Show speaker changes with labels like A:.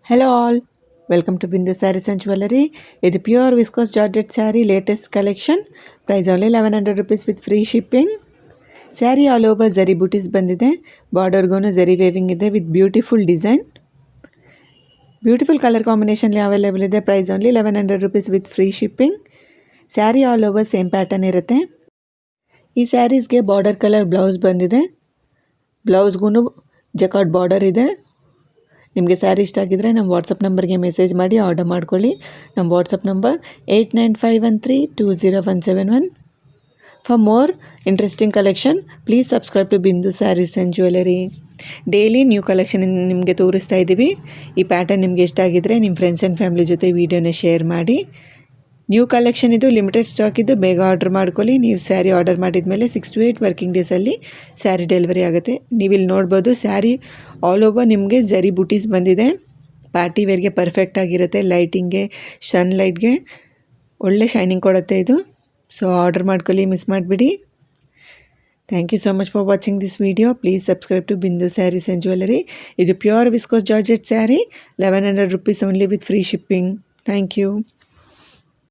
A: Hello all, welcome to Bindu Sarees and Jewellery. It's pure viscose Georgette saree latest collection. Price only 1100 rupees with free shipping. Saree all over zari booties bandide. Border gonu zari weaving ide with beautiful design. Beautiful color combination available ide. Price only 1100 rupees with free shipping. Saree all over same pattern irutte. ಈ ಸ್ಯಾರೀಸ್ಗೆ border colour blouse ಬಂದಿದೆ. ಬ್ಲೌಸ್ಗೂ jacquard border ಇದೆ. ನಿಮಗೆ ಸ್ಯಾರಿ ಇಷ್ಟ ಆಗಿದ್ರೆ ನಮ್ಮ WhatsApp ನಂಬರ್ಗೆ message ಮಾಡಿ order ಮಾಡ್ಕೊಳ್ಳಿ. ನಮ್ಮ WhatsApp number 8951320171. For more interesting collection please subscribe to Bindu sarees and jewellery. Daily new collection ನಿಮಗೆ ತೋರಿಸ್ತಾ ಇದ್ದೀವಿ. ಈ ಪ್ಯಾಟರ್ನ್ ನಿಮಗೆ ಇಷ್ಟ ಆಗಿದ್ರೆ ನಿಮ್ಮ ಫ್ರೆಂಡ್ಸ್ ಆ್ಯಂಡ್ ಫ್ಯಾಮಿಲಿ ಜೊತೆ ವೀಡಿಯೋನ ಶೇರ್ ಮಾಡಿ. ನ್ಯೂ ಕಲೆಕ್ಷನ್ ಇದು, ಲಿಮಿಟೆಡ್ ಸ್ಟಾಕ್ ಇದು, ಬೇಗ ಆರ್ಡರ್ ಮಾಡ್ಕೊಳ್ಳಿ. ನೀವು ಸ್ಯಾರಿ ಆರ್ಡರ್ ಮಾಡಿದ ಮೇಲೆ 6 to 8 ವರ್ಕಿಂಗ್ ಡೇಸಲ್ಲಿ ಸ್ಯಾರಿ ಡೆಲಿವರಿ ಆಗುತ್ತೆ. ನೀವಿಲ್ಲಿ ನೋಡ್ಬೋದು ಸ್ಯಾರಿ ಆಲ್ ಓವರ್ ನಿಮಗೆ ಜರಿ ಬುಟೀಸ್ ಬಂದಿದೆ. ಪಾರ್ಟಿ ವೇರ್ಗೆ ಪರ್ಫೆಕ್ಟ್ ಆಗಿರುತ್ತೆ. ಲೈಟಿಂಗ್ಗೆ, ಸನ್ಲೈಟ್ಗೆ ಒಳ್ಳೆ ಶೈನಿಂಗ್ ಕೊಡುತ್ತೆ ಇದು. ಸೊ ಆರ್ಡರ್ ಮಾಡ್ಕೊಳ್ಳಿ, ಮಿಸ್ ಮಾಡಿಬಿಡಿ. Thank you so much for watching this video. Please subscribe to Bindu sarees and jewellery. ಇದು pure viscose georgette saree, 1100 rupees only with free shipping. Thank you.